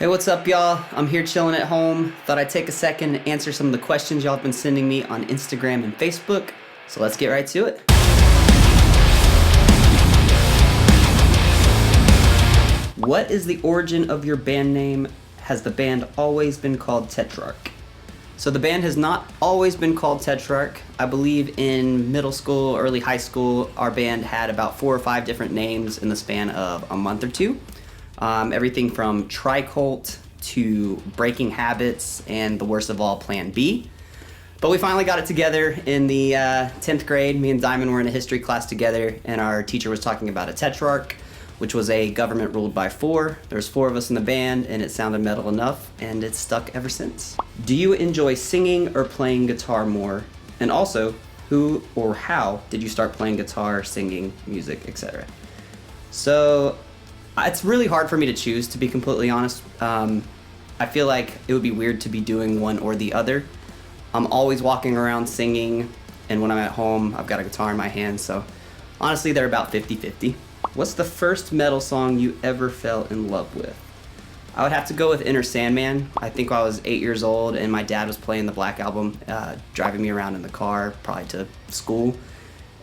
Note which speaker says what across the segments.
Speaker 1: Hey, what's up, y'all? I'm here chilling at home. Thought I'd take a second and answer some of the questions y'all have been sending me on Instagram and Facebook. So let's get right to it. What is the origin of your band name? Has the band always been called Tetrarch? So the band has not always been called Tetrarch. I believe in middle school, early high school, our band had about 4 or 5 different names in the span of a month or two. Everything from Tricult to Breaking Habits and the worst of all, Plan B. But we finally got it together in the 10th grade. Me and Diamond were in a history class together, and our teacher was talking about a Tetrarch, which was a government ruled by Fore. There's 4 of us in the band, and it sounded metal enough, and it's stuck ever since. Do you enjoy singing or playing guitar more? And also, who or how did you start playing guitar, singing, music, etc.? So, it's really hard for me to choose, to be completely honest. I feel like it would be weird to be doing one or the other. I'm always walking around singing, and when I'm at home, I've got a guitar in my hand, so honestly, they're about 50-50. What's the first metal song you ever fell in love with? I would have to go with Inner Sandman. I think I was 8 years old, and my dad was playing the Black Album, driving me around in the car, probably to school.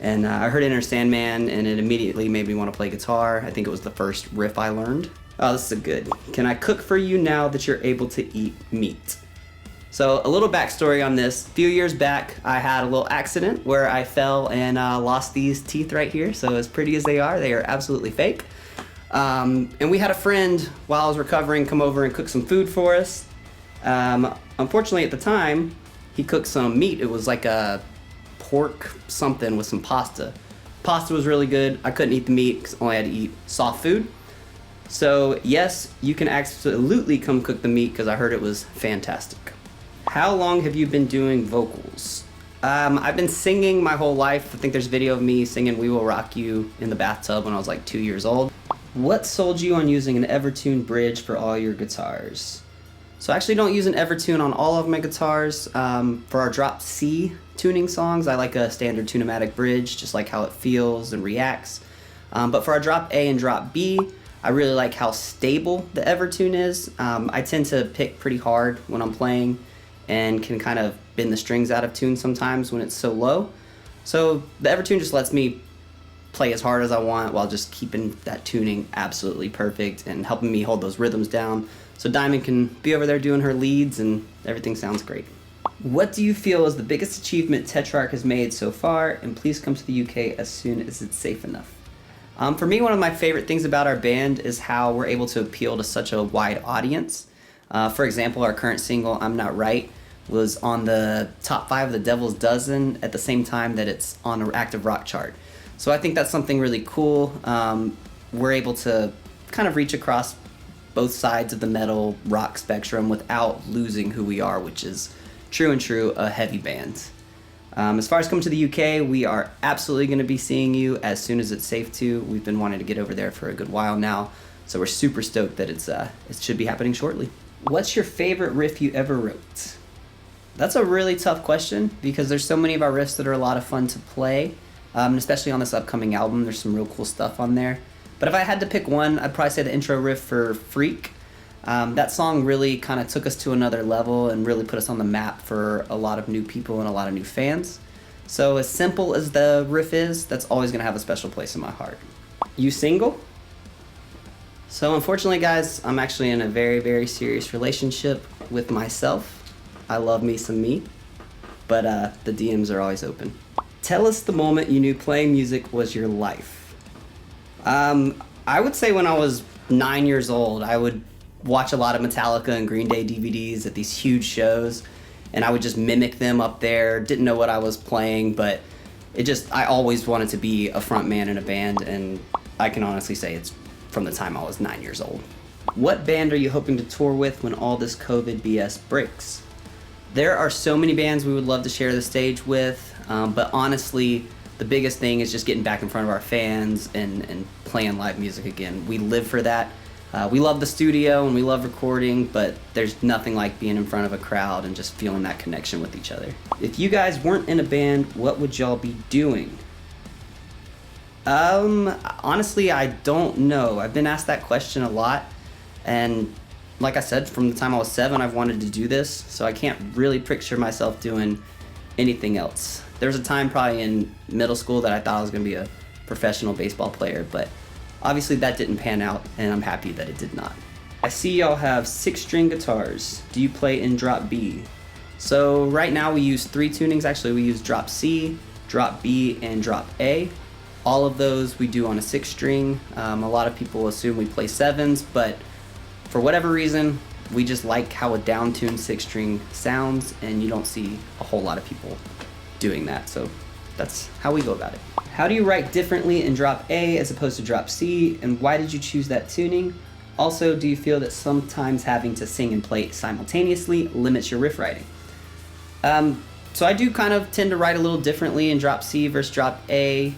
Speaker 1: And I heard Inner Sandman, and it immediately made me want to play guitar. I think it was the first riff I learned. Oh, this is a good. Can I cook for you now that you're able to eat meat? So a little backstory on this. A few years back, I had a little accident where I fell and lost these teeth right here. So as pretty as they are absolutely fake. And we had a friend, while I was recovering, come over and cook some food for us. Unfortunately, at the time, he cooked some meat. It was like a pork something with some pasta. Pasta was really good. I couldn't eat the meat because I only had to eat soft food. So yes, you can absolutely come cook the meat because I heard it was fantastic. How long have you been doing vocals? I've been singing my whole life. I think there's a video of me singing We Will Rock You in the bathtub when I was like 2 years old. What sold you on using an Evertune bridge for all your guitars? So I actually don't use an Evertune on all of my guitars. For our drop C tuning songs, I like a standard tune-o-matic bridge, just like how it feels and reacts. But for our drop A and drop B, I really like how stable the Evertune is. I tend to pick pretty hard when I'm playing and can kind of bend the strings out of tune sometimes when it's so low. So the Evertune just lets me play as hard as I want while just keeping that tuning absolutely perfect and helping me hold those rhythms down. So Diamond can be over there doing her leads and everything sounds great. What do you feel is the biggest achievement Tetrarch has made so far? And please come to the UK as soon as it's safe enough. For me, one of my favorite things about our band is how we're able to appeal to such a wide audience. For example, our current single, I'm Not Right, was on the top 5 of the Devil's Dozen at the same time that it's on the active rock chart. So I think that's something really cool. We're able to kind of reach across both sides of the metal rock spectrum without losing who we are, which is true, a heavy band. As far as coming to the UK, we are absolutely going to be seeing you as soon as it's safe to. We've been wanting to get over there for a good while now, so we're super stoked that it should be happening shortly. What's your favorite riff you ever wrote? That's a really tough question because there's so many of our riffs that are a lot of fun to play, especially on this upcoming album. There's some real cool stuff on there. But if I had to pick one, I'd probably say the intro riff for Freak. That song really kind of took us to another level and really put us on the map for a lot of new people and a lot of new fans. So as simple as the riff is, that's always going to have a special place in my heart. You single? So unfortunately, guys, I'm actually in a very, very serious relationship with myself. I love me some me, but the DMs are always open. Tell us the moment you knew playing music was your life. I would say when I was 9 years old, I would watch a lot of Metallica and Green Day DVDs at these huge shows, and I would just mimic them up there. Didn't know what I was playing, but I always wanted to be a front man in a band, and I can honestly say it's from the time I was 9 years old. What band are you hoping to tour with when all this COVID BS breaks? There are so many bands we would love to share the stage with, but honestly, the biggest thing is just getting back in front of our fans and playing live music again. We live for that. We love the studio and we love recording, but there's nothing like being in front of a crowd and just feeling that connection with each other. If you guys weren't in a band, what would y'all be doing? Honestly, I don't know. I've been asked that question a lot, and like I said, from the time I was 7, I've wanted to do this, so I can't really picture myself doing anything else. There was a time probably in middle school that I thought I was going to be a professional baseball player, but obviously that didn't pan out, and I'm happy that it did not. I see y'all have 6-string guitars. Do you play in drop B? So right now we use 3 tunings. Actually, we use drop C, drop B, and drop A. All of those we do on a 6-string. A lot of people assume we play 7s, but for whatever reason, we just like how a down-tuned 6-string sounds, and you don't see a whole lot of people doing that, so that's how we go about it. How do you write differently in drop A as opposed to drop C, and why did you choose that tuning? Also, do you feel that sometimes having to sing and play simultaneously limits your riff writing? So I do kind of tend to write a little differently in drop C versus drop A.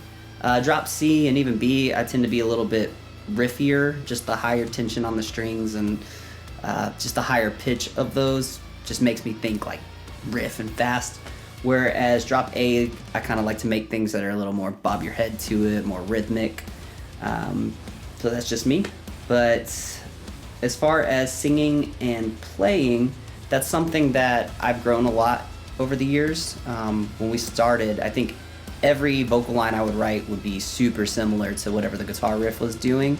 Speaker 1: Drop C and even B, I tend to be a little bit riffier, just the higher tension on the strings and just the higher pitch of those just makes me think like riff and fast. Whereas drop A, I kind of like to make things that are a little more bob your head to it, more rhythmic. So that's just me. But as far as singing and playing, that's something that I've grown a lot over the years. When we started, I think every vocal line I would write would be super similar to whatever the guitar riff was doing.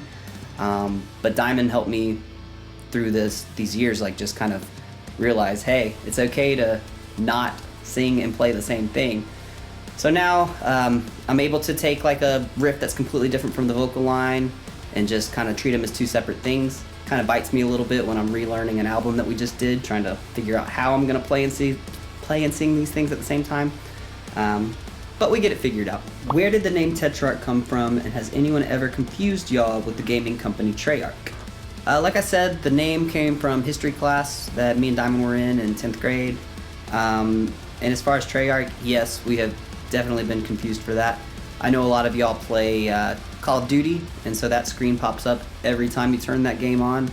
Speaker 1: But Diamond helped me through these years, like just kind of realize, hey, it's okay to not sing and play the same thing. So now I'm able to take like a riff that's completely different from the vocal line and just kind of treat them as 2 separate things. Kind of bites me a little bit when I'm relearning an album that we just did, trying to figure out how I'm gonna play and sing these things at the same time. But we get it figured out. Where did the name Tetrarch come from, and has anyone ever confused y'all with the gaming company Treyarch? Like I said, the name came from history class that me and Diamond were in 10th grade. And as far as Treyarch, yes, we have definitely been confused for that. I know a lot of y'all play Call of Duty, and so that screen pops up every time you turn that game on.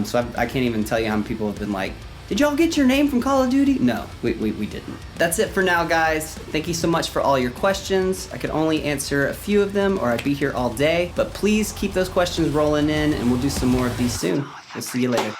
Speaker 1: So I can't even tell you how many people have been like, did y'all get your name from Call of Duty? No, we didn't. That's it for now, guys. Thank you so much for all your questions. I could only answer a few of them or I'd be here all day, but please keep those questions rolling in and we'll do some more of these soon. We'll see you later.